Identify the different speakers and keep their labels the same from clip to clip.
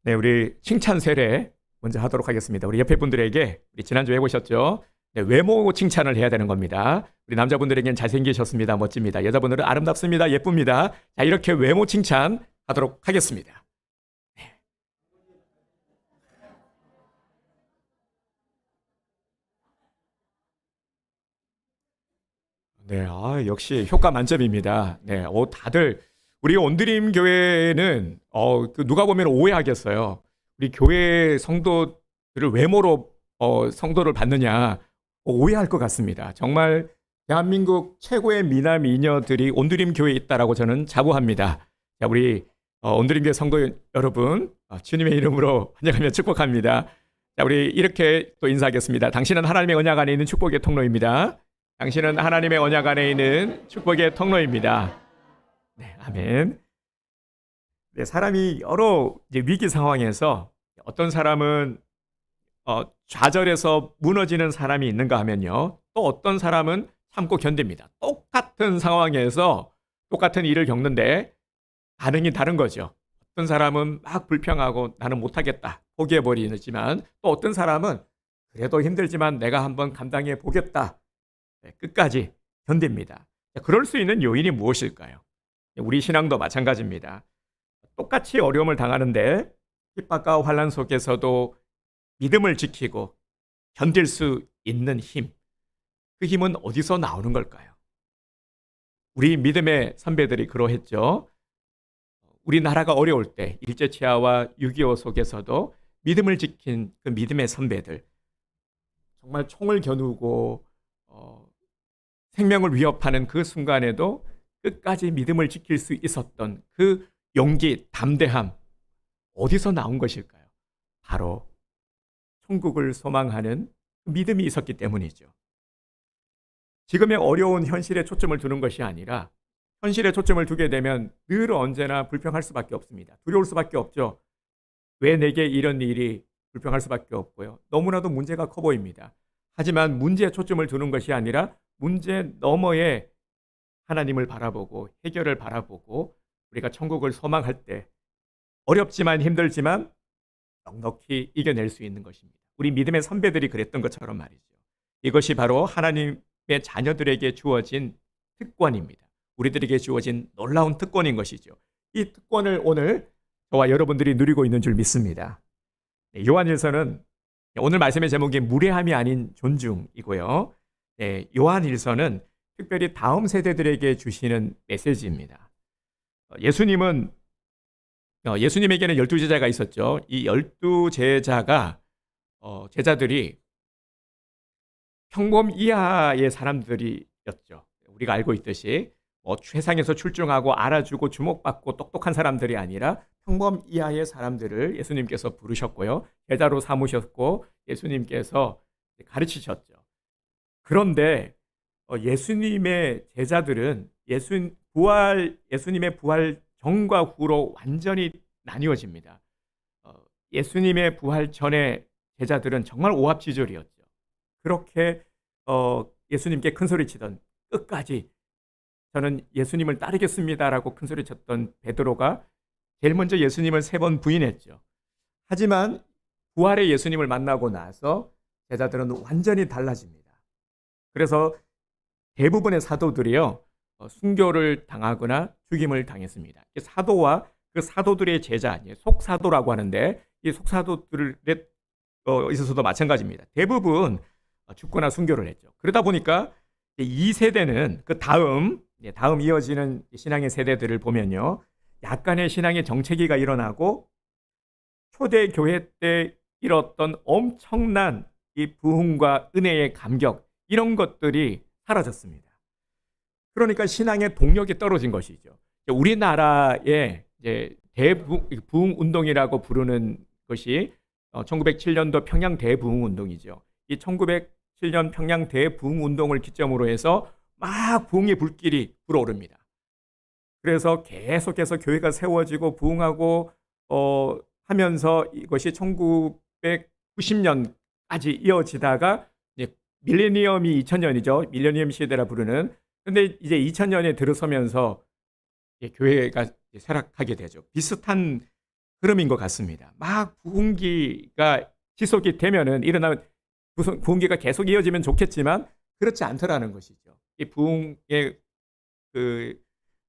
Speaker 1: 네, 우리 칭찬 세례 먼저 하도록 하겠습니다. 우리 옆에 분들에게 우리 지난주에 해보셨죠? 네, 외모 칭찬을 해야 되는 겁니다. 우리 남자분들에게는 잘생기셨습니다. 멋집니다. 여자분들은 아름답습니다. 예쁩니다. 자, 이렇게 외모 칭찬 하도록 하겠습니다. 네, 역시 효과 만점입니다. 네, 다들 우리 온드림 교회는 누가 보면 오해하겠어요. 우리 교회 성도들을 외모로 성도를 받느냐 오해할 것 같습니다. 정말 대한민국 최고의 미남 미녀들이 온드림 교회에 있다라고 저는 자부합니다. 자, 우리 온드림 교회 성도 여러분, 주님의 이름으로 환영하며 축복합니다. 자, 우리 이렇게 또 인사하겠습니다. 당신은 하나님의 언약 안에 있는 축복의 통로입니다. 당신은 하나님의 언약 안에 있는 축복의 통로입니다. 네, 아멘. 네, 사람이 여러 이제 위기 상황에서 어떤 사람은 좌절해서 무너지는 사람이 있는가 하면요. 또 어떤 사람은 참고 견딥니다. 똑같은 상황에서 똑같은 일을 겪는데 반응이 다른 거죠. 어떤 사람은 막 불평하고 나는 못하겠다 포기해버리지만 또 어떤 사람은 그래도 힘들지만 내가 한번 감당해 보겠다. 네, 끝까지 견딥니다. 그럴 수 있는 요인이 무엇일까요? 우리 신앙도 마찬가지입니다. 똑같이 어려움을 당하는데 핍박과 환난 속에서도 믿음을 지키고 견딜 수 있는 힘, 그 힘은 어디서 나오는 걸까요? 우리 믿음의 선배들이 그러했죠. 우리나라가 어려울 때 일제치하와 6.25 속에서도 믿음을 지킨 그 믿음의 선배들, 정말 총을 겨누고 생명을 위협하는 그 순간에도 끝까지 믿음을 지킬 수 있었던 그 용기, 담대함, 어디서 나온 것일까요? 바로 천국을 소망하는 믿음이 있었기 때문이죠. 지금의 어려운 현실에 초점을 두는 것이 아니라 현실에 초점을 두게 되면 늘 언제나 불평할 수밖에 없습니다. 두려울 수밖에 없죠. 왜 내게 이런 일이 불평할 수밖에 없고요. 너무나도 문제가 커 보입니다. 하지만 문제에 초점을 두는 것이 아니라 문제 너머에 하나님을 바라보고 해결을 바라보고 우리가 천국을 소망할 때 어렵지만 힘들지만 넉넉히 이겨낼 수 있는 것입니다. 우리 믿음의 선배들이 그랬던 것처럼 말이죠. 이것이 바로 하나님의 자녀들에게 주어진 특권입니다. 우리들에게 주어진 놀라운 특권인 것이죠. 이 특권을 오늘 저와 여러분들이 누리고 있는 줄 믿습니다. 요한일서는 오늘 말씀의 제목이 무례함이 아닌 존중이고요. 요한일서는 특별히 다음 세대들에게 주시는 메시지입니다. 예수님에게는 12제자가 있었죠. 이 12제자가 제자들이 평범 이하의 사람들이었죠. 우리가 알고 있듯이 세상에서 출중하고 알아주고 주목받고 똑똑한 사람들이 아니라 평범 이하의 사람들을 예수님께서 부르셨고요. 제자로 삼으셨고 예수님께서 가르치셨죠. 그런데 예수님의 제자들은 예수님의 부활 전과 후로 완전히 나뉘어집니다. 예수님의 부활 전에 제자들은 정말 오합지졸이었죠. 그렇게 예수님께 큰소리치던 끝까지 저는 예수님을 따르겠습니다라고 큰소리쳤던 베드로가 제일 먼저 예수님을 3번 부인했죠. 하지만 부활의 예수님을 만나고 나서 제자들은 완전히 달라집니다. 그래서 대부분의 사도들이요 순교를 당하거나 죽임을 당했습니다. 사도와 그 사도들의 제자, 속사도라고 하는데 이 속사도들에 있어서도 마찬가지입니다. 대부분 죽거나 순교를 했죠. 그러다 보니까 이 세대는 그 다음 이어지는 신앙의 세대들을 보면요, 약간의 신앙의 정체기가 일어나고 초대 교회 때 이뤘던 엄청난 이 부흥과 은혜의 감격, 이런 것들이 사라졌습니다. 그러니까 신앙의 동력이 떨어진 것이죠. 우리나라의 대부흥 운동이라고 부르는 것이 1907년도 평양 대부흥 운동이죠. 이 1907년 평양 대부흥 운동을 기점으로 해서 막 부흥의 불길이 불어오릅니다. 그래서 계속해서 교회가 세워지고 부흥하고 하면서 이것이 1990년까지 이어지다가 밀레니엄이 2000년이죠. 밀레니엄 시대라 부르는. 근데 이제 2000년에 들어서면서 교회가 쇠락하게 되죠. 비슷한 흐름인 것 같습니다. 막 부흥기가 지속이 되면은 일어나면 부흥기가 계속 이어지면 좋겠지만 그렇지 않더라는 것이죠. 이 부흥의 그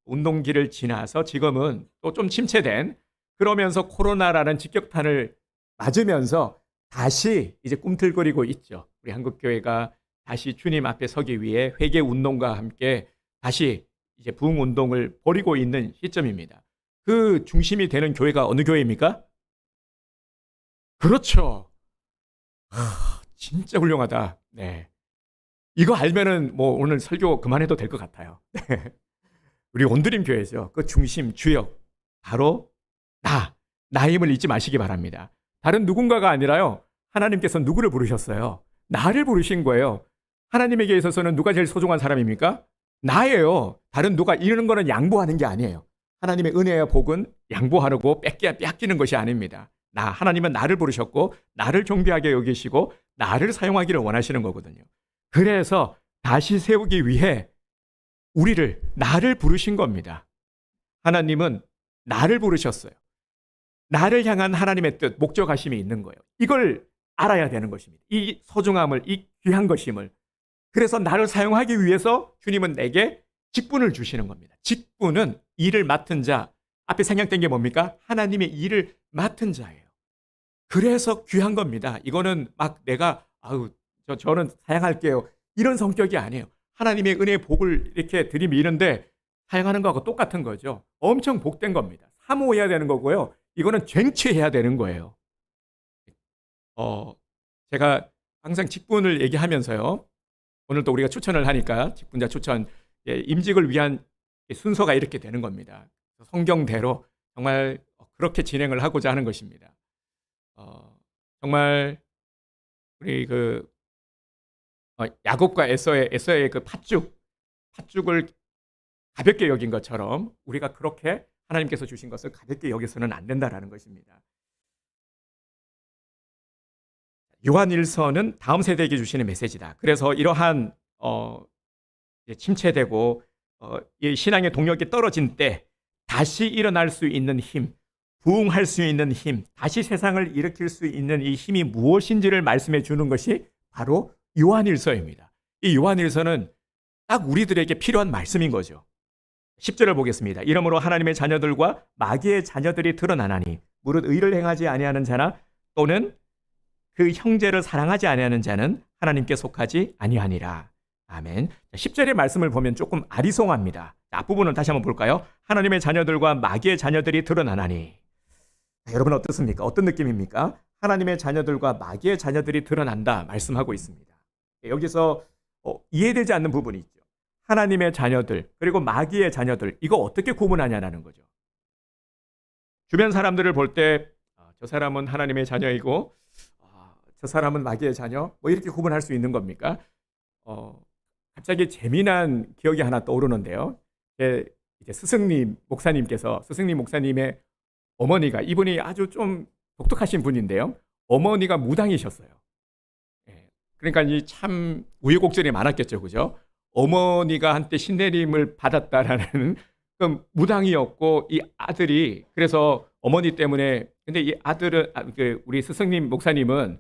Speaker 1: 운동기를 지나서 지금은 또 좀 침체된, 그러면서 코로나라는 직격탄을 맞으면서 다시 이제 꿈틀거리고 있죠. 우리 한국교회가 다시 주님 앞에 서기 위해 회개 운동과 함께 다시 이제 부흥 운동을 벌이고 있는 시점입니다. 그 중심이 되는 교회가 어느 교회입니까? 그렇죠. 진짜 훌륭하다. 네. 이거 알면은 뭐 오늘 설교 그만해도 될 것 같아요. 우리 온드림 교회죠. 그 중심 주역 바로 나임을 잊지 마시기 바랍니다. 다른 누군가가 아니라요. 하나님께서 누구를 부르셨어요? 나를 부르신 거예요. 하나님에게 있어서는 누가 제일 소중한 사람입니까? 나예요. 다른 누가 이러는 거는 양보하는 게 아니에요. 하나님의 은혜와 복은 양보하고 뺏기는 것이 아닙니다. 하나님은 나를 부르셨고 나를 존귀하게 여기시고 나를 사용하기를 원하시는 거거든요. 그래서 다시 세우기 위해 나를 부르신 겁니다. 하나님은 나를 부르셨어요. 나를 향한 하나님의 뜻, 목적하심이 있는 거예요. 이걸 알아야 되는 것입니다. 이 소중함을, 이 귀한 것임을. 그래서 나를 사용하기 위해서 주님은 내게 직분을 주시는 겁니다. 직분은 일을 맡은 자, 앞에 생략된 게 뭡니까? 하나님의 일을 맡은 자예요. 그래서 귀한 겁니다. 이거는 막 내가 저는 사양할게요. 이런 성격이 아니에요. 하나님의 은혜의 복을 이렇게 들이미는데 사용하는 거하고 똑같은 거죠. 엄청 복된 겁니다. 사모해야 되는 거고요. 이거는 쟁취해야 되는 거예요. 제가 항상 직분을 얘기하면서요. 오늘 또 우리가 추천을 하니까 직분자 추천, 임직을 위한 순서가 이렇게 되는 겁니다. 성경대로 정말 그렇게 진행을 하고자 하는 것입니다. 정말 우리 야곱과 에서의 그 팥죽을 가볍게 여긴 것처럼 우리가 그렇게 하나님께서 주신 것을 가볍게 여겨서는 안 된다라는 것입니다. 요한일서는 다음 세대에게 주시는 메시지다. 그래서 이러한 침체되고 이 신앙의 동력이 떨어진 때 다시 일어날 수 있는 힘, 부흥할 수 있는 힘, 다시 세상을 일으킬 수 있는 이 힘이 무엇인지를 말씀해 주는 것이 바로 요한일서입니다. 이 요한일서는 딱 우리들에게 필요한 말씀인 거죠. 10절을 보겠습니다. 이러므로 하나님의 자녀들과 마귀의 자녀들이 드러나나니 무릇 의를 행하지 아니하는 자나 또는 그 형제를 사랑하지 아니하는 자는 하나님께 속하지 아니하니라. 아멘. 10절의 말씀을 보면 조금 아리송합니다. 앞부분을 다시 한번 볼까요? 하나님의 자녀들과 마귀의 자녀들이 드러나나니. 여러분 어떻습니까? 어떤 느낌입니까? 하나님의 자녀들과 마귀의 자녀들이 드러난다 말씀하고 있습니다. 여기서 이해되지 않는 부분이 있죠. 하나님의 자녀들 그리고 마귀의 자녀들, 이거 어떻게 구분하냐는 거죠. 주변 사람들을 볼 때 저 사람은 하나님의 자녀이고 저 사람은 마귀의 자녀, 뭐 이렇게 구분할 수 있는 겁니까? 갑자기 재미난 기억이 하나 떠오르는데요. 이제 스승님 목사님의 어머니가, 이분이 아주 좀 독특하신 분인데요. 어머니가 무당이셨어요. 그러니까 참 우여곡절이 많았겠죠, 그죠? 어머니가 한때 신내림을 받았다라는 그 무당이었고, 이 아들이 그래서 어머니 때문에, 근데 이 아들은 우리 스승님 목사님은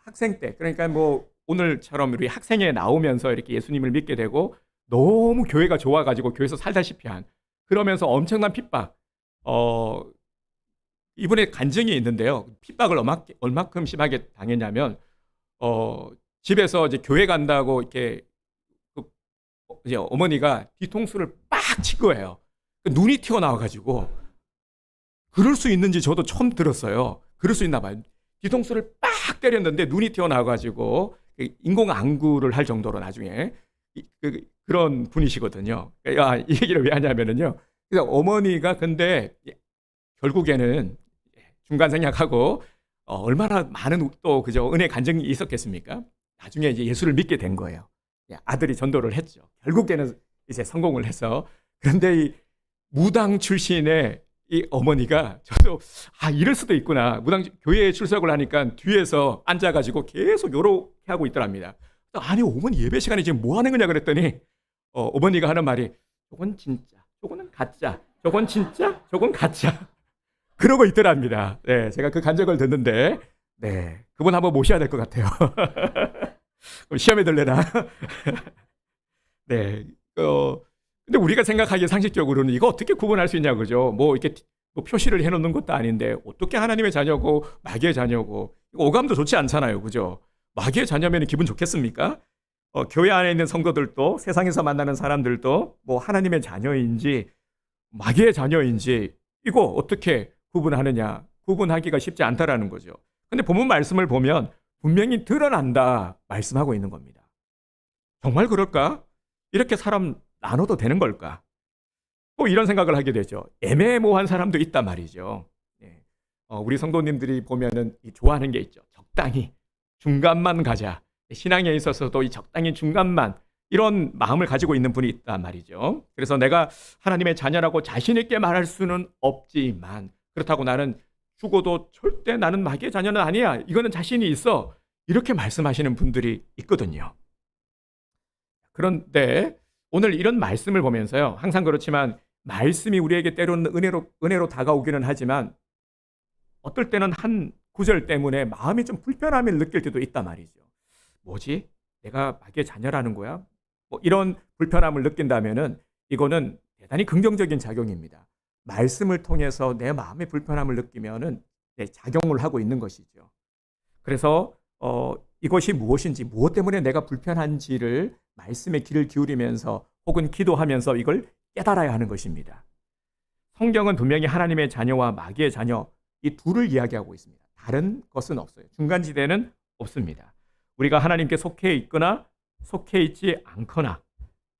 Speaker 1: 학생 때, 그러니까 뭐 오늘처럼 우리 학생회 나오면서 이렇게 예수님을 믿게 되고 너무 교회가 좋아가지고 교회에서 살다시피 한, 그러면서 엄청난 핍박, 이분의 간증이 있는데요. 핍박을 얼마큼 심하게 당했냐면 집에서 이제 교회 간다고 이렇게 이제 어머니가 뒤통수를 빡 친 거예요. 눈이 튀어나와가지고, 그럴 수 있는지 저도 처음 들었어요. 그럴 수 있나 봐요. 뒤통수를 빡 때렸는데 눈이 튀어나와가지고 인공안구를 할 정도로 나중에 그런 분이시거든요. 이 얘기를 왜 하냐면요. 그래서 어머니가 근데 결국에는 중간 생략하고 얼마나 많은 또 그저 은혜 간증이 있었겠습니까? 나중에 이제 예수를 믿게 된 거예요. 아들이 전도를 했죠. 결국에는 이제 성공을 해서. 그런데 이 무당 출신의 이 어머니가, 저도 이럴 수도 있구나. 무당 교회에 출석을 하니까 뒤에서 앉아가지고 계속 요렇게 하고 있더랍니다. 아니 어머니 예배 시간에 지금 뭐 하는 거냐 그랬더니 어머니가 하는 말이, 저건 진짜, 저거는 가짜, 저건 진짜, 저건 가짜. 그러고 있더랍니다. 네, 제가 그 간증을 듣는데, 네, 그분 한번 모셔야 될 것 같아요. 그럼 시험에 들려나? 네, 근데 우리가 생각하기에 상식적으로는 이거 어떻게 구분할 수 있냐, 그죠? 뭐 이렇게 뭐 표시를 해놓는 것도 아닌데 어떻게 하나님의 자녀고 마귀의 자녀고 이거 오감도 좋지 않잖아요, 그죠? 마귀의 자녀면 기분 좋겠습니까? 교회 안에 있는 성도들도 세상에서 만나는 사람들도 뭐 하나님의 자녀인지 마귀의 자녀인지 이거 어떻게 구분하느냐? 구분하기가 쉽지 않다라는 거죠. 근데 본문 말씀을 보면 분명히 드러난다 말씀하고 있는 겁니다. 정말 그럴까? 이렇게 사람 나눠도 되는 걸까? 또 이런 생각을 하게 되죠. 애매모호한 사람도 있단 말이죠. 예. 우리 성도님들이 보면은 좋아하는 게 있죠. 적당히 중간만 가자. 신앙에 있어서도 이 적당히 중간만 이런 마음을 가지고 있는 분이 있단 말이죠. 그래서 내가 하나님의 자녀라고 자신 있게 말할 수는 없지만 그렇다고 나는 죽어도 절대 나는 마귀의 자녀는 아니야. 이거는 자신이 있어. 이렇게 말씀하시는 분들이 있거든요. 그런데 오늘 이런 말씀을 보면서요. 항상 그렇지만 말씀이 우리에게 때로는 은혜로 다가오기는 하지만 어떨 때는 한 구절 때문에 마음이 좀 불편함을 느낄 때도 있단 말이죠. 뭐지? 내가 마귀의 자녀라는 거야? 뭐 이런 불편함을 느낀다면은 이거는 대단히 긍정적인 작용입니다. 말씀을 통해서 내 마음의 불편함을 느끼면은 작용을 하고 있는 것이죠. 그래서 이것이 무엇인지, 무엇 때문에 내가 불편한지를 말씀에 귀를 기울이면서 혹은 기도하면서 이걸 깨달아야 하는 것입니다. 성경은 분명히 하나님의 자녀와 마귀의 자녀 이 둘을 이야기하고 있습니다. 다른 것은 없어요. 중간지대는 없습니다. 우리가 하나님께 속해 있거나 속해 있지 않거나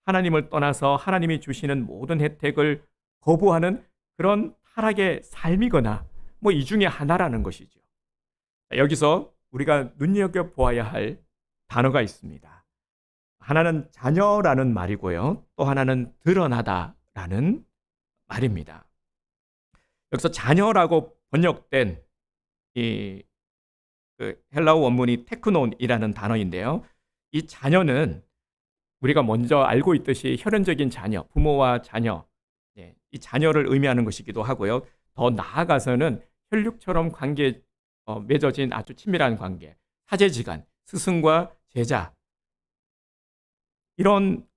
Speaker 1: 하나님을 떠나서 하나님이 주시는 모든 혜택을 거부하는 그런 타락의 삶이거나 뭐 이 중에 하나라는 것이죠. 여기서 우리가 눈여겨보아야 할 단어가 있습니다. 하나는 자녀라는 말이고요. 또 하나는 드러나다라는 말입니다. 여기서 자녀라고 번역된 그 헬라어 원문이 테크논이라는 단어인데요. 이 자녀는 우리가 먼저 알고 있듯이 혈연적인 자녀, 부모와 자녀, 이 자녀를 의미하는 것이기도 하고요. 더 나아가서는 혈육처럼 맺어진 아주 친밀한 관계, 사제지간, 스승과 제자 이런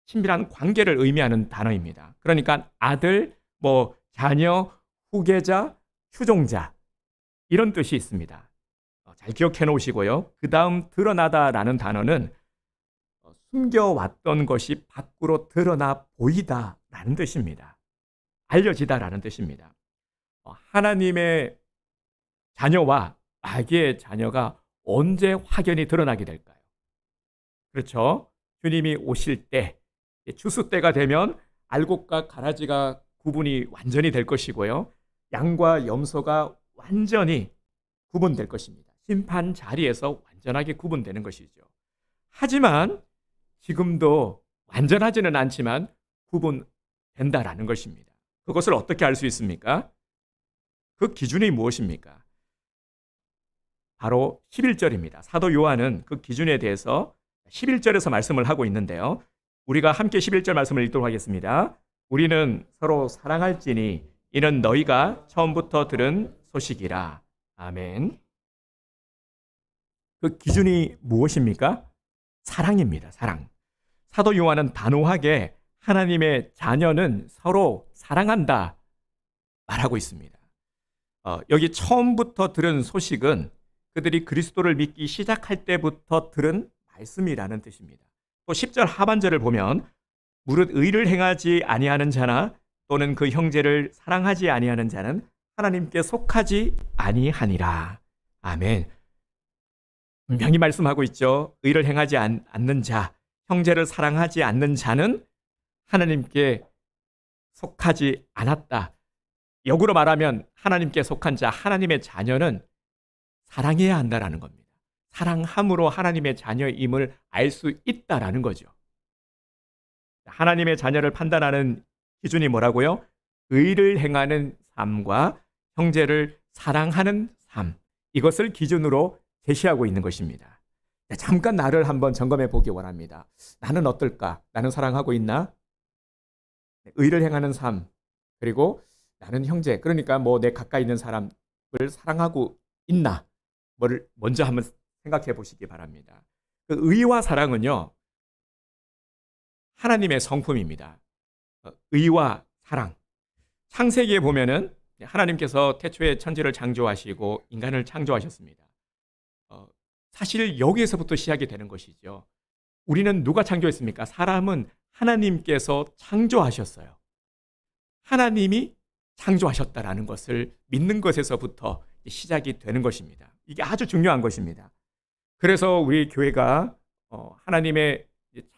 Speaker 1: 친밀한 관계를 의미하는 단어입니다. 그러니까 아들, 자녀, 후계자, 추종자 이런 뜻이 있습니다. 잘 기억해 놓으시고요. 그 다음 드러나다라는 단어는 숨겨왔던 것이 밖으로 드러나 보이다라는 뜻입니다. 알려지다라는 뜻입니다. 하나님의 자녀와 마귀의 자녀가 언제 확연히 드러나게 될까요? 그렇죠. 주님이 오실 때, 추수 때가 되면 알곡과 가라지가 구분이 완전히 될 것이고요. 양과 염소가 완전히 구분될 것입니다. 심판 자리에서 완전하게 구분되는 것이죠. 하지만 지금도 완전하지는 않지만 구분된다라는 것입니다. 그것을 어떻게 알 수 있습니까? 그 기준이 무엇입니까? 바로 11절입니다. 사도 요한은 그 기준에 대해서 11절에서 말씀을 하고 있는데요. 우리가 함께 11절 말씀을 읽도록 하겠습니다. 우리는 서로 사랑할지니 이는 너희가 처음부터 들은 소식이라. 아멘. 그 기준이 무엇입니까? 사랑입니다. 사랑. 사도 요한은 단호하게 하나님의 자녀는 서로 사랑한다 말하고 있습니다. 여기 처음부터 들은 소식은 그들이 그리스도를 믿기 시작할 때부터 들은 말씀이라는 뜻입니다. 또 10절 하반절을 보면 무릇 의를 행하지 아니하는 자나 또는 그 형제를 사랑하지 아니하는 자는 하나님께 속하지 아니하니라. 아멘. 분명히 말씀하고 있죠. 의를 행하지 않는 자, 형제를 사랑하지 않는 자는 하나님께 속하지 않았다. 역으로 말하면 하나님께 속한 자, 하나님의 자녀는 사랑해야 한다라는 겁니다. 사랑함으로 하나님의 자녀임을 알 수 있다라는 거죠. 하나님의 자녀를 판단하는 기준이 뭐라고요? 의를 행하는 삶과 형제를 사랑하는 삶. 이것을 기준으로 제시하고 있는 것입니다. 잠깐 나를 한번 점검해 보기 원합니다. 나는 어떨까? 나는 사랑하고 있나? 의를 행하는 삶. 그리고 나는 형제, 그러니까 뭐 내 가까이 있는 사람을 사랑하고 있나? 뭐를 먼저 한번 생각해 보시기 바랍니다. 그 의와 사랑은요, 하나님의 성품입니다. 의와 사랑. 창세기에 보면은 하나님께서 태초에 천지를 창조하시고 인간을 창조하셨습니다. 어, 사실 여기에서부터 시작이 되는 것이죠. 우리는 누가 창조했습니까? 사람은 하나님께서 창조하셨어요. 하나님이 창조하셨다라는 것을 믿는 것에서부터 시작이 되는 것입니다. 이게 아주 중요한 것입니다. 그래서 우리 교회가 하나님의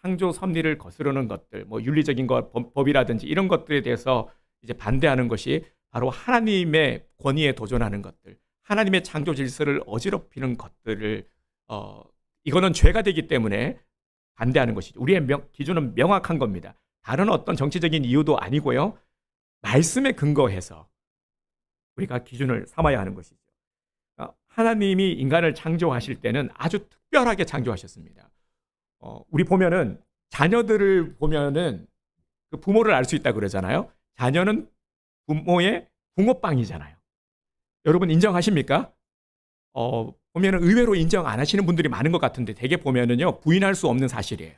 Speaker 1: 창조 섭리를 거스르는 것들, 뭐 윤리적인 것, 법이라든지 이런 것들에 대해서 이제 반대하는 것이 바로 하나님의 권위에 도전하는 것들, 하나님의 창조 질서를 어지럽히는 것들을 이거는 죄가 되기 때문에 반대하는 것이죠. 우리의 기준은 명확한 겁니다. 다른 어떤 정치적인 이유도 아니고요. 말씀에 근거해서 우리가 기준을 삼아야 하는 것이죠. 하나님이 인간을 창조하실 때는 아주 특별하게 창조하셨습니다. 우리 보면은 자녀들을 보면은 그 부모를 알 수 있다고 그러잖아요. 자녀는 부모의 붕어빵이잖아요. 여러분 인정하십니까? 보면은 의외로 인정 안 하시는 분들이 많은 것 같은데 대개 보면은요 부인할 수 없는 사실이에요.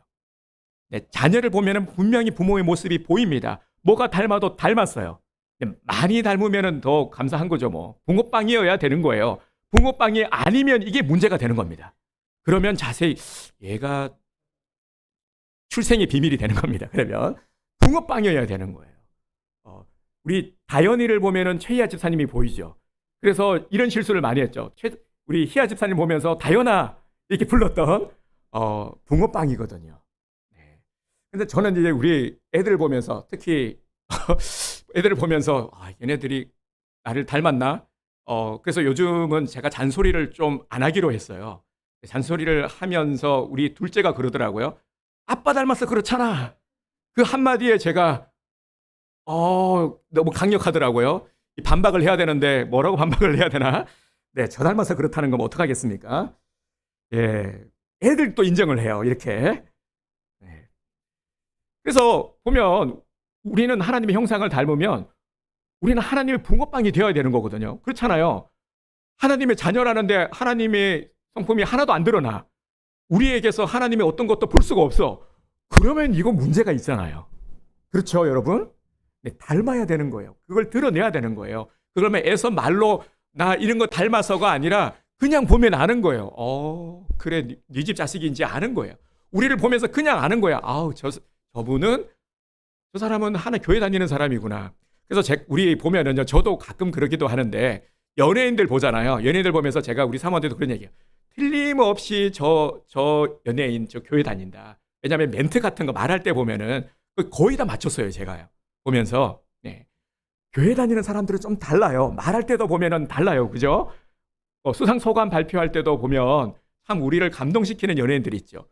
Speaker 1: 네, 자녀를 보면은 분명히 부모의 모습이 보입니다. 뭐가 닮아도 닮았어요. 많이 닮으면은 더 감사한 거죠 뭐. 붕어빵이어야 되는 거예요. 붕어빵이 아니면 이게 문제가 되는 겁니다. 그러면 자세히 얘가 출생의 비밀이 되는 겁니다. 그러면 붕어빵이어야 되는 거예요. 우리 다현이를 보면은 최희아 집사님이 보이죠. 그래서 이런 실수를 많이 했죠. 우리 희아 집사님 보면서 다현아 이렇게 불렀던 붕어빵이거든요. 네. 근데 저는 이제 우리 애들을 보면서 특히 애들을 보면서 얘네들이 나를 닮았나? 그래서 요즘은 제가 잔소리를 좀 안 하기로 했어요. 잔소리를 하면서 우리 둘째가 그러더라고요. 아빠 닮았어 그렇잖아. 그 한마디에 제가 너무 강력하더라고요. 반박을 해야 되는데 뭐라고 반박을 해야 되나? 네, 저 닮아서 그렇다는 건 어떡하겠습니까? 예, 애들도 인정을 해요. 이렇게. 네. 그래서 보면 우리는 하나님의 형상을 닮으면 우리는 하나님의 붕어빵이 되어야 되는 거거든요. 그렇잖아요. 하나님의 자녀라는데 하나님의 성품이 하나도 안 드러나. 우리에게서 하나님의 어떤 것도 볼 수가 없어. 그러면 이거 문제가 있잖아요. 그렇죠, 여러분? 네, 닮아야 되는 거예요. 그걸 드러내야 되는 거예요. 그러면 애서 말로 나 이런 거 닮아서가 아니라 그냥 보면 아는 거예요. 그래, 네 집 자식인지 아는 거예요. 우리를 보면서 그냥 아는 거야. 저분은 저 사람은 하나 교회 다니는 사람이구나. 그래서 우리 보면은요, 저도 가끔 그러기도 하는데 연예인들 보잖아요. 연예인들 보면서 제가 우리 사모한테도 그런 얘기해요. 틀림없이 저 연예인 저 교회 다닌다. 왜냐하면 멘트 같은 거 말할 때 보면은 거의 다 맞췄어요, 제가요. 보면서 네. 교회 다니는 사람들은 좀 달라요. 말할 때도 보면은 달라요, 그죠? 수상 소감 발표할 때도 보면 참 우리를 감동시키는 연예인들이 있죠.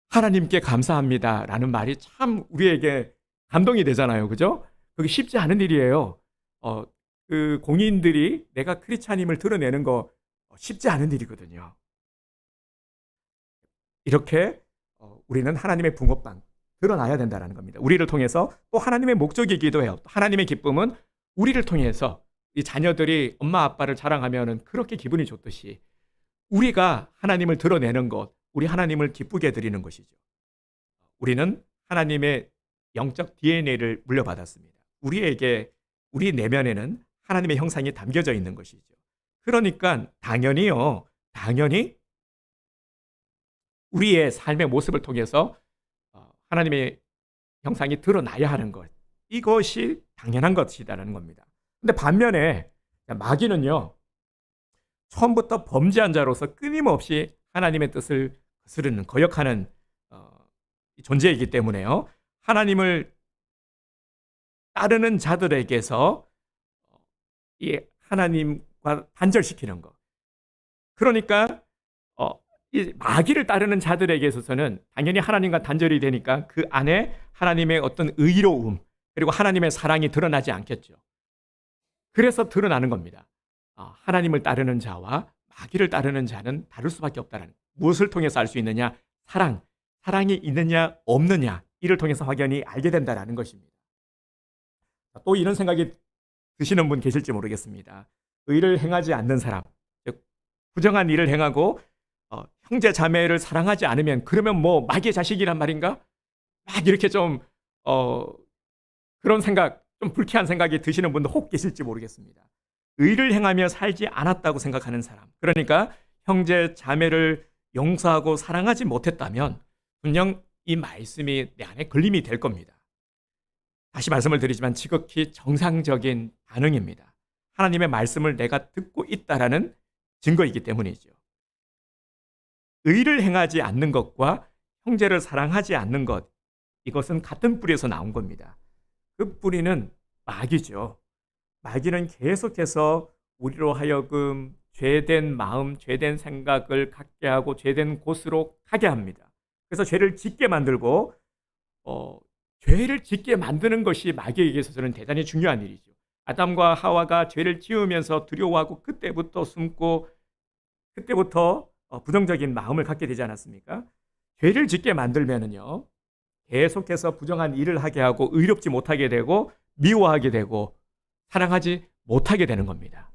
Speaker 1: 하나님께 감사합니다라는 말이 참 우리에게 감동이 되잖아요, 그죠? 그게 쉽지 않은 일이에요. 그 공인들이 내가 크리스찬임을 드러내는 거 쉽지 않은 일이거든요. 이렇게 우리는 하나님의 붕어빵 드러나야 된다는 겁니다. 우리를 통해서 또 하나님의 목적이기도 해요. 하나님의 기쁨은 우리를 통해서 이 자녀들이 엄마 아빠를 자랑하면 그렇게 기분이 좋듯이 우리가 하나님을 드러내는 것, 우리 하나님을 기쁘게 드리는 것이죠. 우리는 하나님의 영적 DNA를 물려받았습니다. 우리 내면에는 하나님의 형상이 담겨져 있는 것이죠. 그러니까 당연히 우리의 삶의 모습을 통해서 하나님의 형상이 드러나야 하는 것. 이것이 당연한 것이라는 겁니다. 근데 반면에 마귀는요, 처음부터 범죄한 자로서 끊임없이 하나님의 뜻을 거스르는, 거역하는 존재이기 때문에요. 하나님을 따르는 자들에게서 이 하나님과 단절시키는 것. 그러니까 이 마귀를 따르는 자들에게 있어서는 당연히 하나님과 단절이 되니까 그 안에 하나님의 어떤 의로움 그리고 하나님의 사랑이 드러나지 않겠죠. 그래서 드러나는 겁니다. 하나님을 따르는 자와 마귀를 따르는 자는 다를 수밖에 없다는. 무엇을 통해서 알 수 있느냐? 사랑이 있느냐 없느냐 이를 통해서 확연히 알게 된다는 것입니다. 또 이런 생각이 드시는 분 계실지 모르겠습니다. 의를 행하지 않는 사람, 즉 부정한 일을 행하고 형제 자매를 사랑하지 않으면 그러면 뭐 마귀의 자식이란 말인가? 막 이렇게 좀 그런 생각, 좀 불쾌한 생각이 드시는 분도 혹 계실지 모르겠습니다. 의를 행하며 살지 않았다고 생각하는 사람, 그러니까 형제 자매를 용서하고 사랑하지 못했다면 분명 이 말씀이 내 안에 걸림이 될 겁니다. 다시 말씀을 드리지만 지극히 정상적인 반응입니다. 하나님의 말씀을 내가 듣고 있다라는 증거이기 때문이죠. 의를 행하지 않는 것과 형제를 사랑하지 않는 것, 이것은 같은 뿌리에서 나온 겁니다. 그 뿌리는 마귀죠. 마귀는 계속해서 우리로 하여금 죄된 마음, 죄된 생각을 갖게 하고 죄된 곳으로 가게 합니다. 그래서 죄를 짓게 만들고 죄를 짓게 만드는 것이 마귀에게 있어서는 대단히 중요한 일이죠. 아담과 하와가 죄를 지으면서 두려워하고 그때부터 숨고 그때부터 부정적인 마음을 갖게 되지 않았습니까? 죄를 짓게 만들면은요, 계속해서 부정한 일을 하게 하고 의롭지 못하게 되고 미워하게 되고 사랑하지 못하게 되는 겁니다.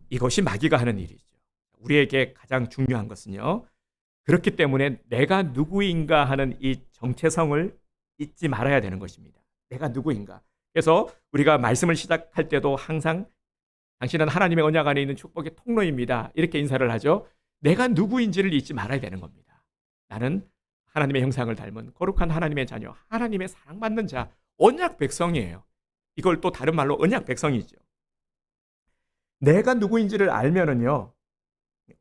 Speaker 1: 이것이 마귀가 하는 일이죠. 우리에게 가장 중요한 것은요, 그렇기 때문에 내가 누구인가 하는 이 정체성을 잊지 말아야 되는 것입니다. 내가 누구인가. 그래서 우리가 말씀을 시작할 때도 항상 당신은 하나님의 언약 안에 있는 축복의 통로입니다, 이렇게 인사를 하죠. 내가 누구인지를 잊지 말아야 되는 겁니다. 나는 하나님의 형상을 닮은 거룩한 하나님의 자녀, 하나님의 사랑받는 자, 언약 백성이에요. 이걸 또 다른 말로 언약 백성이죠. 내가 누구인지를 알면은요,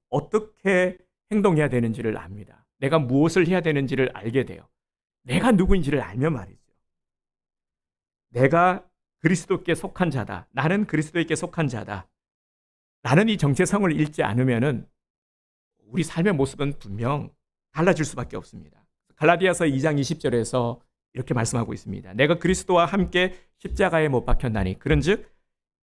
Speaker 1: 어떻게 행동해야 되는지를 압니다. 내가 무엇을 해야 되는지를 알게 돼요. 내가 누구인지를 알면 말이죠. 내가 그리스도께 속한 자다. 나는 그리스도에게 속한 자다. 나는 이 정체성을 잃지 않으면은 우리 삶의 모습은 분명 달라질 수밖에 없습니다. 갈라디아서 2장 20절에서 이렇게 말씀하고 있습니다. 내가 그리스도와 함께 십자가에 못 박혔나니 그런즉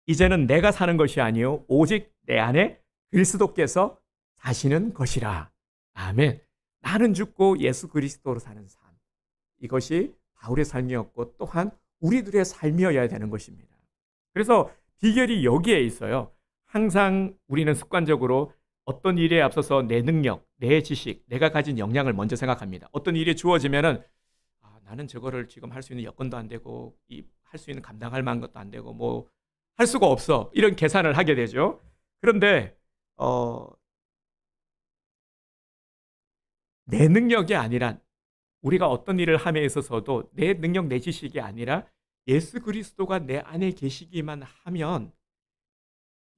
Speaker 1: 이제는 내가 사는 것이 아니요 오직 내 안에 그리스도께서 사시는 것이라. 아멘. 나는 죽고 예수 그리스도로 사는 삶. 이것이 바울의 삶이었고 또한 우리들의 삶이어야 되는 것입니다. 그래서 비결이 여기에 있어요. 항상 우리는 습관적으로 어떤 일에 앞서서 내 능력, 내 지식, 내가 가진 역량을 먼저 생각합니다. 어떤 일이 주어지면은 나는 저거를 지금 할 수 있는 여건도 안 되고 할 수 있는 감당할 만한 것도 안 되고 뭐 할 수가 없어. 이런 계산을 하게 되죠. 그런데 내 능력이 아니라 우리가 어떤 일을 함에 있어서도 내 능력, 내 지식이 아니라 예수 그리스도가 내 안에 계시기만 하면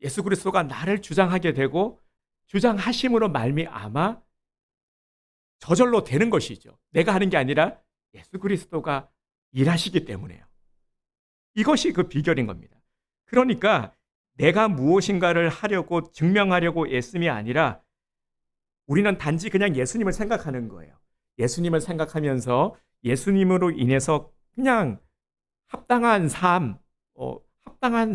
Speaker 1: 예수 그리스도가 나를 주장하게 되고 주장하심으로 말미암아 저절로 되는 것이죠. 내가 하는 게 아니라 예수 그리스도가 일하시기 때문에요. 이것이 그 비결인 겁니다. 그러니까 내가 무엇인가를 하려고 증명하려고 애씀이 아니라 우리는 단지 그냥 예수님을 생각하는 거예요. 예수님을 생각하면서 예수님으로 인해서 그냥 합당한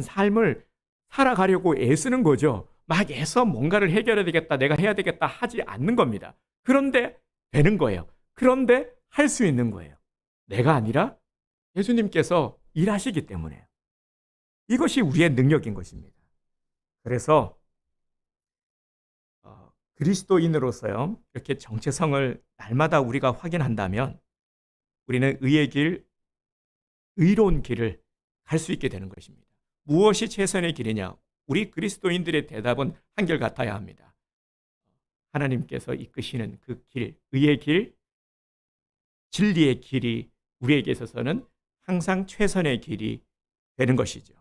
Speaker 1: 삶을 살아가려고 애쓰는 거죠. 막 애써 뭔가를 해결해야 되겠다, 내가 해야 되겠다 하지 않는 겁니다. 그런데 되는 거예요. 그런데 할 수 있는 거예요. 내가 아니라 예수님께서 일하시기 때문에요. 이것이 우리의 능력인 것입니다. 그래서 그리스도인으로서요, 이렇게 정체성을 날마다 우리가 확인한다면 우리는 의의 길, 의로운 길을 갈 수 있게 되는 것입니다. 무엇이 최선의 길이냐? 우리 그리스도인들의 대답은 한결같아야 합니다. 하나님께서 이끄시는 그 길, 의의 길, 진리의 길이 우리에게 있어서는 항상 최선의 길이 되는 것이죠.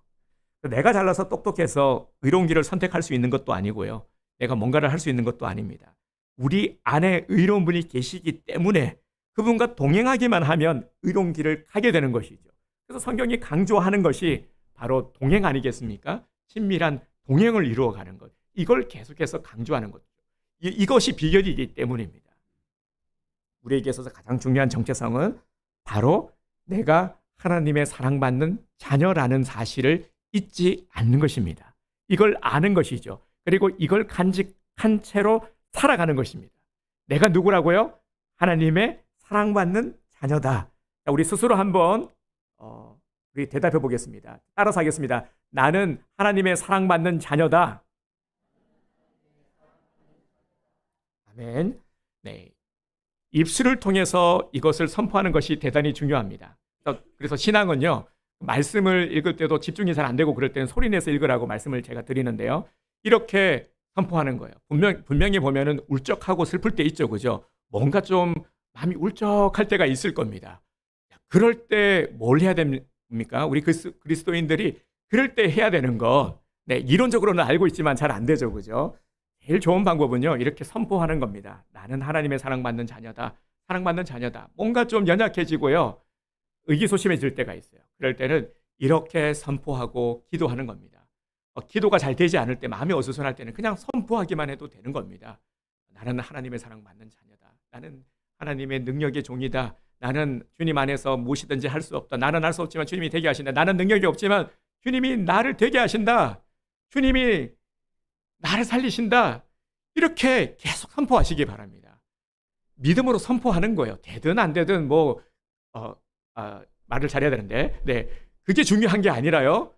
Speaker 1: 내가 잘나서 똑똑해서 의로운 길을 선택할 수 있는 것도 아니고요. 내가 뭔가를 할 수 있는 것도 아닙니다. 우리 안에 의로운 분이 계시기 때문에 그분과 동행하기만 하면 의로운 길을 가게 되는 것이죠. 그래서 성경이 강조하는 것이 바로 동행 아니겠습니까? 친밀한 동행을 이루어가는 것. 이걸 계속해서 강조하는 거죠. 이것이 비결이기 때문입니다. 우리에게 있어서 가장 중요한 정체성은 바로 내가 하나님의 사랑받는 자녀라는 사실을 잊지 않는 것입니다. 이걸 아는 것이죠. 그리고 이걸 간직한 채로 살아가는 것입니다. 내가 누구라고요? 하나님의 사랑받는 자녀다. 우리 스스로 한번 우리 대답해 보겠습니다. 따라서 하겠습니다. 나는 하나님의 사랑받는 자녀다. 아멘. 네. 입술을 통해서 이것을 선포하는 것이 대단히 중요합니다. 그래서 신앙은요, 말씀을 읽을 때도 집중이 잘 안 되고 그럴 때는 소리내서 읽으라고 말씀을 제가 드리는데요. 이렇게 선포하는 거예요. 분명히 보면은 울적하고 슬플 때 있죠. 그죠? 뭔가 좀 마음이 울적할 때가 있을 겁니다. 그럴 때 뭘 해야 됩니까? 우리 그리스도인들이 그럴 때 해야 되는 거, 네, 이론적으로는 알고 있지만 잘 안 되죠. 그죠? 제일 좋은 방법은요, 이렇게 선포하는 겁니다. 나는 하나님의 사랑받는 자녀다. 사랑받는 자녀다. 뭔가 좀 연약해지고요, 의기소침해질 때가 있어요. 그럴 때는 이렇게 선포하고 기도하는 겁니다. 기도가 잘 되지 않을 때, 마음이 어수선할 때는 그냥 선포하기만 해도 되는 겁니다. 나는 하나님의 사랑받는 자녀다. 나는 하나님의 능력의 종이다. 나는 주님 안에서 무엇이든지 할 수 없다. 나는 할 수 없지만 주님이 되게 하신다. 나는 능력이 없지만 주님이 나를 되게 하신다. 주님이 나를 살리신다. 이렇게 계속 선포하시기 바랍니다. 믿음으로 선포하는 거예요. 되든 안 되든 말을 잘해야 되는데, 네, 그게 중요한 게 아니라요,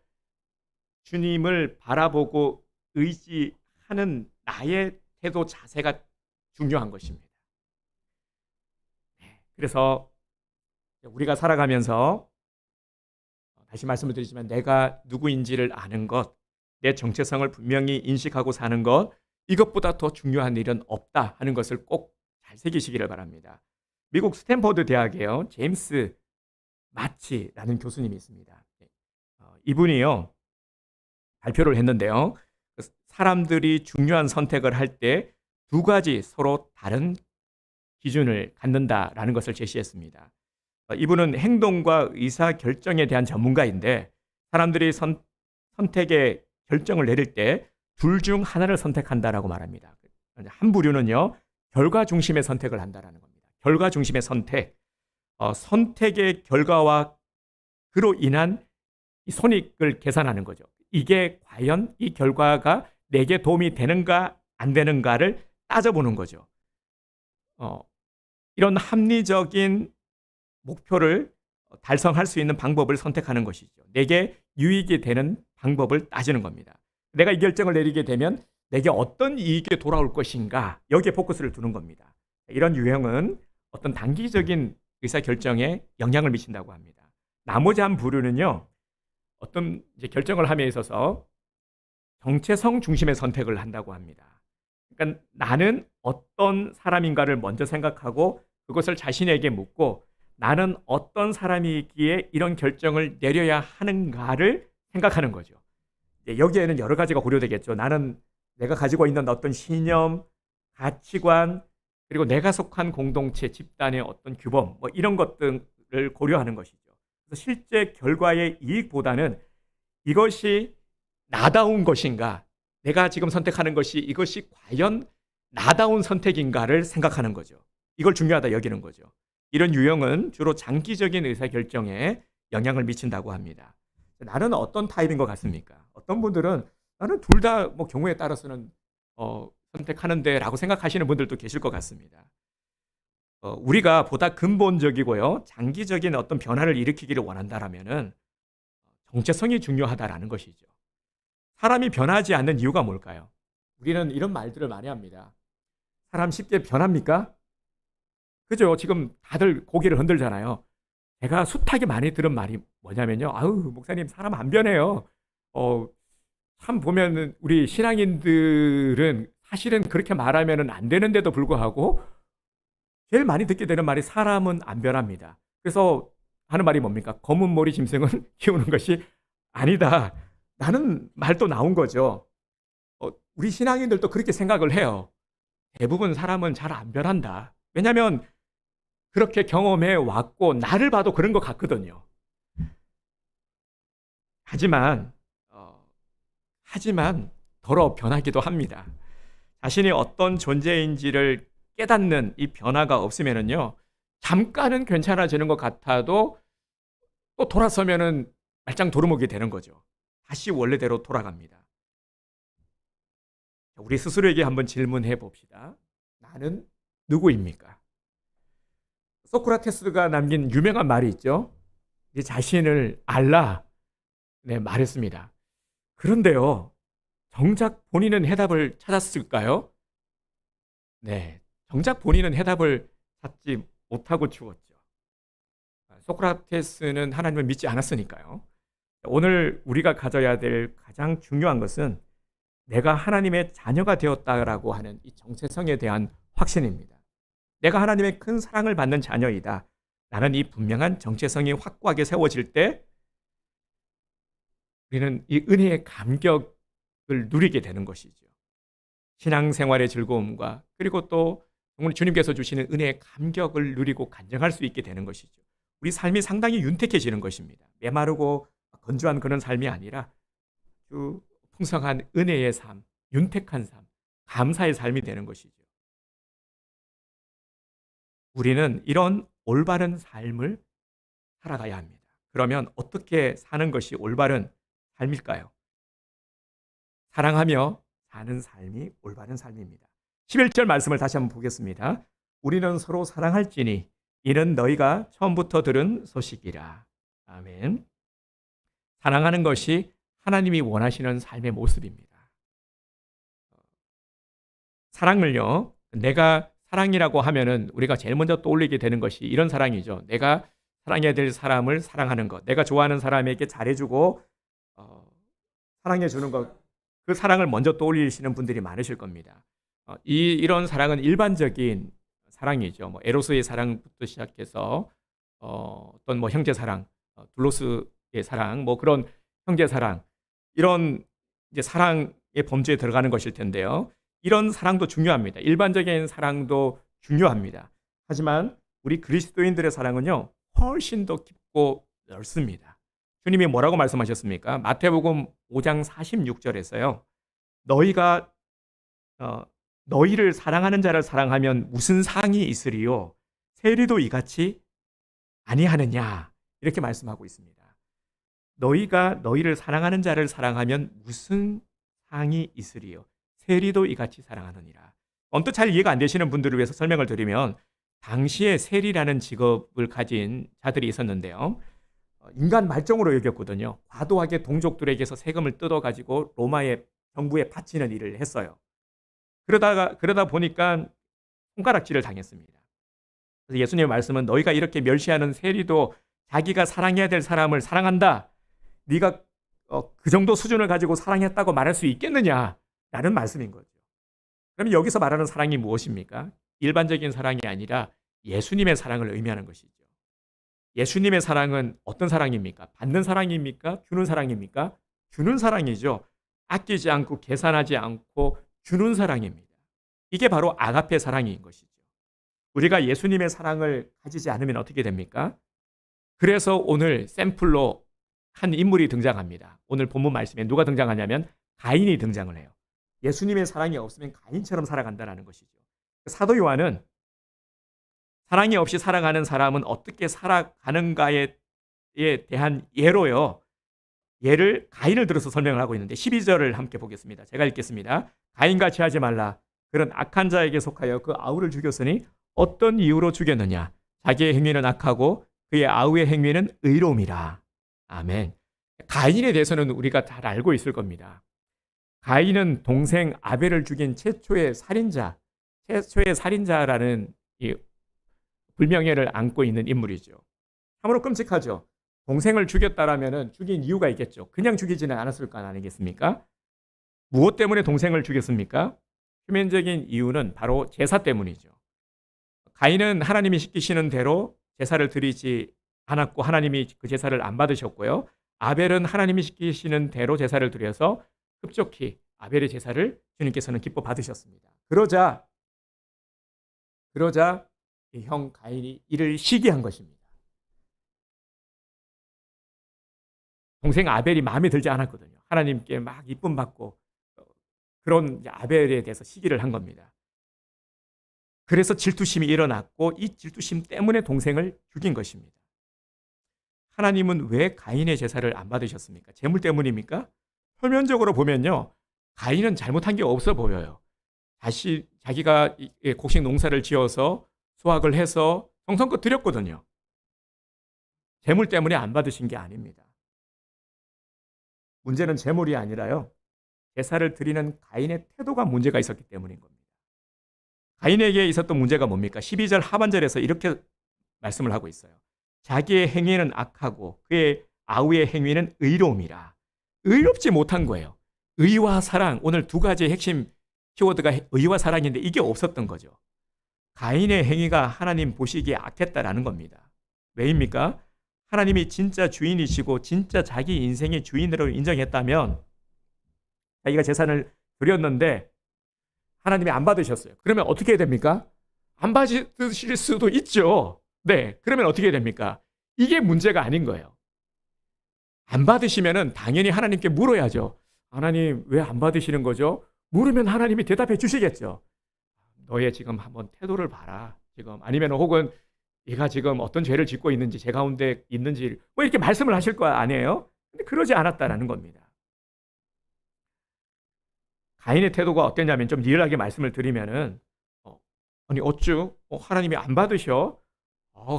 Speaker 1: 주님을 바라보고 의지하는 나의 태도 자세가 중요한 것입니다. 네, 그래서 우리가 살아가면서 다시 말씀을 드리지만 내가 누구인지를 아는 것, 내 정체성을 분명히 인식하고 사는 것, 이것보다 더 중요한 일은 없다 하는 것을 꼭 잘 새기시기를 바랍니다. 미국 스탠퍼드 대학에요, 제임스 마치라는 교수님이 있습니다. 이분이요, 발표를 했는데요, 사람들이 중요한 선택을 할 때 두 가지 서로 다른 기준을 갖는다라는 것을 제시했습니다. 이분은 행동과 의사 결정에 대한 전문가인데, 사람들이 선택의 결정을 내릴 때 둘 중 하나를 선택한다라고 말합니다. 한 부류는요, 결과 중심의 선택을 한다라는 겁니다. 결과 중심의 선택, 선택의 결과와 그로 인한 이 손익을 계산하는 거죠. 이게 과연 이 결과가 내게 도움이 되는가 안 되는가를 따져보는 거죠. 이런 합리적인 목표를 달성할 수 있는 방법을 선택하는 것이죠. 내게 유익이 되는 방법을 따지는 겁니다. 내가 이 결정을 내리게 되면 내게 어떤 이익이 돌아올 것인가, 여기에 포커스를 두는 겁니다. 이런 유형은 어떤 단기적인 의사결정에 영향을 미친다고 합니다. 나머지 한 부류는요, 어떤 이제 결정을 함에 있어서 정체성 중심의 선택을 한다고 합니다. 그러니까 나는 어떤 사람인가를 먼저 생각하고 그것을 자신에게 묻고, 나는 어떤 사람이기에 이런 결정을 내려야 하는가를 생각하는 거죠. 여기에는 여러 가지가 고려되겠죠. 나는 내가 가지고 있는 어떤 신념, 가치관, 그리고 내가 속한 공동체, 집단의 어떤 규범, 이런 것들을 고려하는 것이죠. 그래서 실제 결과의 이익보다는 이것이 나다운 것인가, 내가 지금 선택하는 것이 이것이 과연 나다운 선택인가를 생각하는 거죠. 이걸 중요하다 여기는 거죠. 이런 유형은 주로 장기적인 의사결정에 영향을 미친다고 합니다. 나는 어떤 타입인 것 같습니까? 어떤 분들은 나는 둘 다 경우에 따라서는 선택하는데 라고 생각하시는 분들도 계실 것 같습니다. 우리가 보다 근본적이고요, 장기적인 어떤 변화를 일으키기를 원한다라면은 정체성이 중요하다라는 것이죠. 사람이 변하지 않는 이유가 뭘까요? 우리는 이런 말들을 많이 합니다. 사람 쉽게 변합니까? 그죠? 지금 다들 고개를 흔들잖아요. 제가 숱하게 많이 들은 말이 뭐냐면요, 아유, 목사님, 사람 안 변해요. 참 보면 우리 신앙인들은 사실은 그렇게 말하면 안 되는데도 불구하고 제일 많이 듣게 되는 말이 사람은 안 변합니다. 그래서 하는 말이 뭡니까? 검은 머리 짐승은 키우는 것이 아니다. 라는 말도 나온 거죠. 우리 신앙인들도 그렇게 생각을 해요. 대부분 사람은 잘 안 변한다. 왜냐하면 그렇게 경험해 왔고 나를 봐도 그런 것 같거든요. 하지만 더러 변하기도 합니다. 자신이 어떤 존재인지를 깨닫는 이 변화가 없으면은요, 잠깐은 괜찮아지는 것 같아도 또 돌아서면은 말짱 도루묵이 되는 거죠. 다시 원래대로 돌아갑니다. 우리 스스로에게 한번 질문해 봅시다. 나는 누구입니까? 소크라테스가 남긴 유명한 말이 있죠. 네 자신을 알라. 네, 말했습니다. 그런데요, 정작 본인은 해답을 찾았을까요? 네, 정작 본인은 해답을 찾지 못하고 죽었죠. 소크라테스는 하나님을 믿지 않았으니까요. 오늘 우리가 가져야 될 가장 중요한 것은 내가 하나님의 자녀가 되었다라고 하는 이 정체성에 대한 확신입니다. 내가 하나님의 큰 사랑을 받는 자녀이다. 라는 이 분명한 정체성이 확고하게 세워질 때 우리는 이 은혜의 감격을 누리게 되는 것이죠. 신앙생활의 즐거움과 그리고 또 오늘 주님께서 주시는 은혜의 감격을 누리고 간증할 수 있게 되는 것이죠. 우리 삶이 상당히 윤택해지는 것입니다. 메마르고 건조한 그런 삶이 아니라 아주 풍성한 은혜의 삶, 윤택한 삶, 감사의 삶이 되는 것이죠. 우리는 이런 올바른 삶을 살아가야 합니다. 그러면 어떻게 사는 것이 올바른 삶일까요? 사랑하며 사는 삶이 올바른 삶입니다. 11절 말씀을 다시 한번 보겠습니다. 우리는 서로 사랑할지니 이는 너희가 처음부터 들은 소식이라. 아멘. 사랑하는 것이 하나님이 원하시는 삶의 모습입니다. 사랑을요, 내가 사랑이라고 하면은 우리가 제일 먼저 떠올리게 되는 것이 이런 사랑이죠. 내가 사랑해야 될 사람을 사랑하는 것, 내가 좋아하는 사람에게 잘해주고 사랑해주는 것, 그 사랑을 먼저 떠올리시는 분들이 많으실 겁니다. 이런 사랑은 일반적인 사랑이죠. 뭐 에로스의 사랑부터 시작해서 어떤 뭐 형제 사랑, 둘로스의 사랑, 뭐 그런 형제 사랑, 이런 이제 사랑의 범주에 들어가는 것일 텐데요. 이런 사랑도 중요합니다. 일반적인 사랑도 중요합니다. 하지만 우리 그리스도인들의 사랑은요, 훨씬 더 깊고 넓습니다. 주님이 뭐라고 말씀하셨습니까? 마태복음 5장 46절에서요. 너희가 너희를 사랑하는 자를 사랑하면 무슨 상이 있으리요? 세리도 이같이 아니하느냐? 이렇게 말씀하고 있습니다. 너희가 너희를 사랑하는 자를 사랑하면 무슨 상이 있으리요? 세리도 이같이 사랑하느니라. 언뜻 잘 이해가 안 되시는 분들을 위해서 설명을 드리면 당시에 세리라는 직업을 가진 자들이 있었는데요. 인간 말종으로 여겼거든요. 과도하게 동족들에게서 세금을 뜯어가지고 로마의 정부에 바치는 일을 했어요. 그러다 보니까 손가락질을 당했습니다. 그래서 예수님의 말씀은 너희가 이렇게 멸시하는 세리도 자기가 사랑해야 될 사람을 사랑한다. 네가 그 정도 수준을 가지고 사랑했다고 말할 수 있겠느냐? 라는 말씀인 거죠. 그럼 여기서 말하는 사랑이 무엇입니까? 일반적인 사랑이 아니라 예수님의 사랑을 의미하는 것이죠. 예수님의 사랑은 어떤 사랑입니까? 받는 사랑입니까? 주는 사랑입니까? 주는 사랑이죠. 아끼지 않고 계산하지 않고 주는 사랑입니다. 이게 바로 아가페 사랑인 것이죠. 우리가 예수님의 사랑을 가지지 않으면 어떻게 됩니까? 그래서 오늘 샘플로 한 인물이 등장합니다. 오늘 본문 말씀에 누가 등장하냐면 가인이 등장을 해요. 예수님의 사랑이 없으면 가인처럼 살아간다는 것이죠. 사도 요한은 사랑이 없이 살아가는 사람은 어떻게 살아가는가에 대한 예로요. 예를 가인을 들어서 설명을 하고 있는데 12절을 함께 보겠습니다. 제가 읽겠습니다. 가인같이 하지 말라. 그런 악한 자에게 속하여 그 아우를 죽였으니 어떤 이유로 죽였느냐? 자기의 행위는 악하고 그의 아우의 행위는 의로움이라. 아멘. 가인에 대해서는 우리가 잘 알고 있을 겁니다. 가인은 동생 아벨을 죽인 최초의 살인자라는 이 불명예를 안고 있는 인물이죠. 참으로 끔찍하죠. 동생을 죽였다라면 죽인 이유가 있겠죠. 그냥 죽이지는 않았을 거 아니겠습니까? 무엇 때문에 동생을 죽였습니까? 표면적인 이유는 바로 제사 때문이죠. 가인은 하나님이 시키시는 대로 제사를 드리지 않았고 하나님이 그 제사를 안 받으셨고요. 아벨은 하나님이 시키시는 대로 제사를 드려서 급속히 아벨의 제사를 주님께서는 기뻐 받으셨습니다. 그러자 형 가인이 이를 시기한 것입니다. 동생 아벨이 마음에 들지 않았거든요. 하나님께 막 이쁨 받고 그런 아벨에 대해서 시기를 한 겁니다. 그래서 질투심이 일어났고 이 질투심 때문에 동생을 죽인 것입니다. 하나님은 왜 가인의 제사를 안 받으셨습니까? 재물 때문입니까? 표면적으로 보면요. 가인은 잘못한 게 없어 보여요. 자기가 곡식 농사를 지어서 수확을 해서 정성껏 드렸거든요. 재물 때문에 안 받으신 게 아닙니다. 문제는 제물이 아니라요. 제사를 드리는 가인의 태도가 문제가 있었기 때문인 겁니다. 가인에게 있었던 문제가 뭡니까? 12절 하반절에서 이렇게 말씀을 하고 있어요. 자기의 행위는 악하고 그의 아우의 행위는 의로움이라. 의롭지 못한 거예요. 의와 사랑, 오늘 두 가지의 핵심 키워드가 의와 사랑인데 이게 없었던 거죠. 가인의 행위가 하나님 보시기에 악했다라는 겁니다. 왜입니까? 하나님이 진짜 주인이시고 진짜 자기 인생의 주인으로 인정했다면 자기가 재산을 드렸는데 하나님이 안 받으셨어요. 그러면 어떻게 됩니까? 안 받으실 수도 있죠. 네, 그러면 어떻게 됩니까? 이게 문제가 아닌 거예요. 안 받으시면은 당연히 하나님께 물어야죠. 하나님 왜 안 받으시는 거죠? 물으면 하나님이 대답해 주시겠죠. 너의 지금 한번 태도를 봐라. 지금 아니면 혹은 얘가 지금 어떤 죄를 짓고 있는지 제 가운데 있는지 뭐 이렇게 말씀을 하실 거 아니에요? 근데 그러지 않았다라는 겁니다. 가인의 태도가 어땠냐면 좀 리얼하게 말씀을 드리면은 아니 어쭈 하나님이 안 받으셔?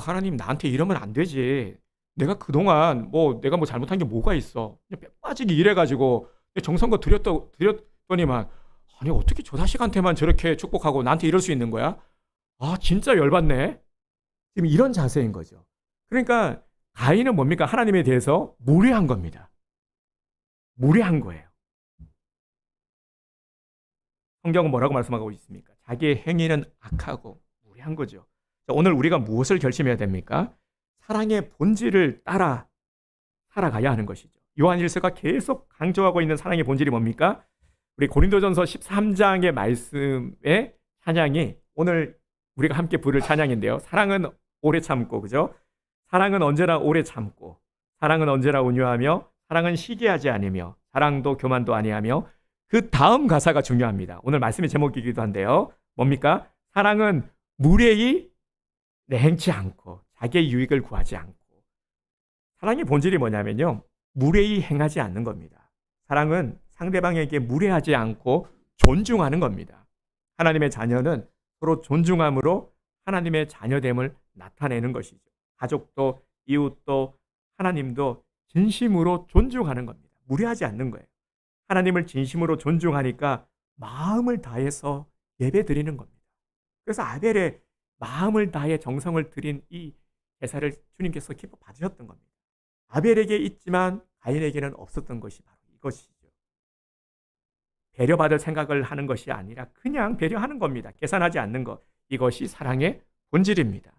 Speaker 1: 하나님 나한테 이러면 안 되지. 내가 그동안 내가 잘못한 게 뭐가 있어? 그냥 뼈 빠지게 일해가지고 정성껏 드렸더니만 아니 어떻게 저 자식한테만 저렇게 축복하고 나한테 이럴 수 있는 거야? 진짜 열받네. 지금 이런 자세인 거죠. 그러니까 가인은 뭡니까? 하나님에 대해서 무례한 겁니다. 무례한 거예요. 성경은 뭐라고 말씀하고 있습니까? 자기의 행위는 악하고 무례한 거죠. 오늘 우리가 무엇을 결심해야 됩니까? 사랑의 본질을 따라 살아가야 하는 것이죠. 요한일서가 계속 강조하고 있는 사랑의 본질이 뭡니까? 우리 고린도전서 13장의 말씀의 찬양이 오늘 우리가 함께 부를 찬양인데요. 사랑은 오래 참고, 그죠? 사랑은 언제나 오래 참고, 사랑은 언제나 온유하며, 사랑은 시기하지 않으며, 사랑도 교만도 아니하며. 그 다음 가사가 중요합니다. 오늘 말씀의 제목이기도 한데요. 뭡니까? 사랑은 무례히 내행치 않고 자기의 유익을 구하지 않고. 사랑의 본질이 뭐냐면요. 무례히 행하지 않는 겁니다. 사랑은 상대방에게 무례하지 않고 존중하는 겁니다. 하나님의 자녀는 서로 존중함으로 하나님의 자녀됨을 나타내는 것이죠. 가족도 이웃도 하나님도 진심으로 존중하는 겁니다. 무례하지 않는 거예요. 하나님을 진심으로 존중하니까 마음을 다해서 예배 드리는 겁니다. 그래서 아벨의 마음을 다해 정성을 드린 이 제사를 주님께서 기뻐 받으셨던 겁니다. 아벨에게 있지만 가인에게는 없었던 것이 바로 이것이죠. 배려받을 생각을 하는 것이 아니라 그냥 배려하는 겁니다. 계산하지 않는 것. 이것이 사랑의 본질입니다.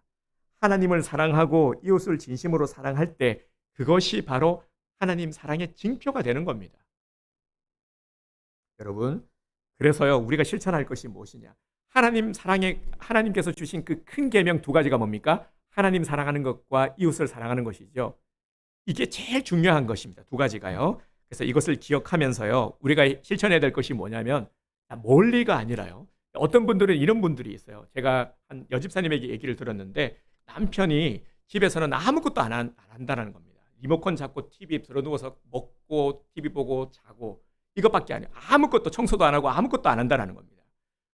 Speaker 1: 하나님을 사랑하고 이웃을 진심으로 사랑할 때 그것이 바로 하나님 사랑의 징표가 되는 겁니다. 여러분, 그래서요 우리가 실천할 것이 무엇이냐? 하나님께서 주신 그 큰 계명 두 가지가 뭡니까? 하나님 사랑하는 것과 이웃을 사랑하는 것이죠. 이게 제일 중요한 것입니다. 두 가지가요. 그래서 이것을 기억하면서요 우리가 실천해야 될 것이 뭐냐면 멀리가 아니라요. 어떤 분들은 이런 분들이 있어요. 제가 한 여집사님에게 얘기를 들었는데 남편이 집에서는 아무것도 안 한다는 겁니다. 리모컨 잡고 TV 들어누워서 먹고 TV 보고 자고 이것밖에 아니에요. 아무것도 청소도 안 하고 아무것도 안 한다는 겁니다.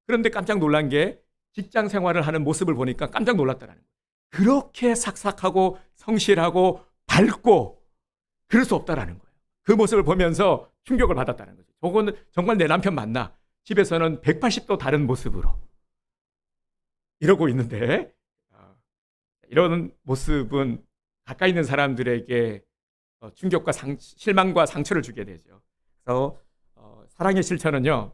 Speaker 1: 그런데 깜짝 놀란 게 직장 생활을 하는 모습을 보니까 깜짝 놀랐다는 거예요. 그렇게 삭삭하고 성실하고 밝고 그럴 수 없다라는 거예요. 그 모습을 보면서 충격을 받았다는 거죠. 저거는 정말 내 남편 맞나? 집에서는 180도 다른 모습으로 이러고 있는데 이런 모습은 가까이 있는 사람들에게 충격과 실망과 상처를 주게 되죠. 그래서 사랑의 실천은요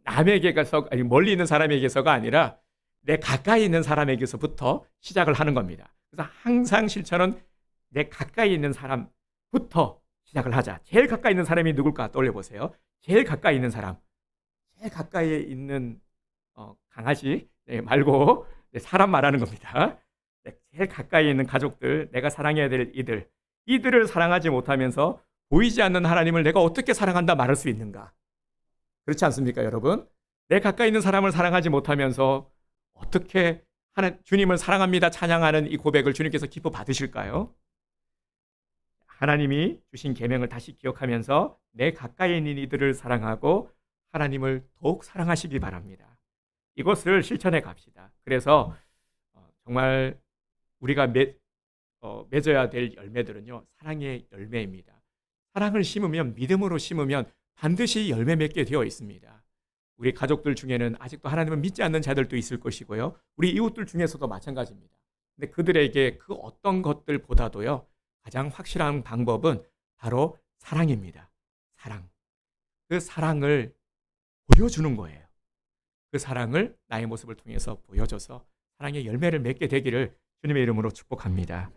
Speaker 1: 남에게서 아니 멀리 있는 사람에게서가 아니라 내 가까이 있는 사람에게서부터 시작을 하는 겁니다. 그래서 항상 실천은 내 가까이 있는 사람부터 시작을 하자. 제일 가까이 있는 사람이 누굴까 떠올려 보세요. 제일 가까이 있는 사람, 제일 가까이에 있는 강아지 말고 사람 말하는 겁니다. 제일 가까이 있는 가족들, 내가 사랑해야 될 이들을 사랑하지 못하면서 보이지 않는 하나님을 내가 어떻게 사랑한다 말할 수 있는가? 그렇지 않습니까, 여러분? 내 가까이 있는 사람을 사랑하지 못하면서 어떻게 주님을 사랑합니다 찬양하는 이 고백을 주님께서 기뻐 받으실까요? 하나님이 주신 계명을 다시 기억하면서 내 가까이 있는 이들을 사랑하고 하나님을 더욱 사랑하시기 바랍니다. 이것을 실천해 갑시다. 그래서 정말 우리가 맺어야 될 열매들은요 사랑의 열매입니다. 사랑을 심으면, 믿음으로 심으면 반드시 열매 맺게 되어 있습니다. 우리 가족들 중에는 아직도 하나님을 믿지 않는 자들도 있을 것이고요. 우리 이웃들 중에서도 마찬가지입니다. 근데 그들에게 그 어떤 것들보다도요, 가장 확실한 방법은 바로 사랑입니다. 사랑. 그 사랑을 보여주는 거예요. 그 사랑을 나의 모습을 통해서 보여줘서 사랑의 열매를 맺게 되기를 주님의 이름으로 축복합니다.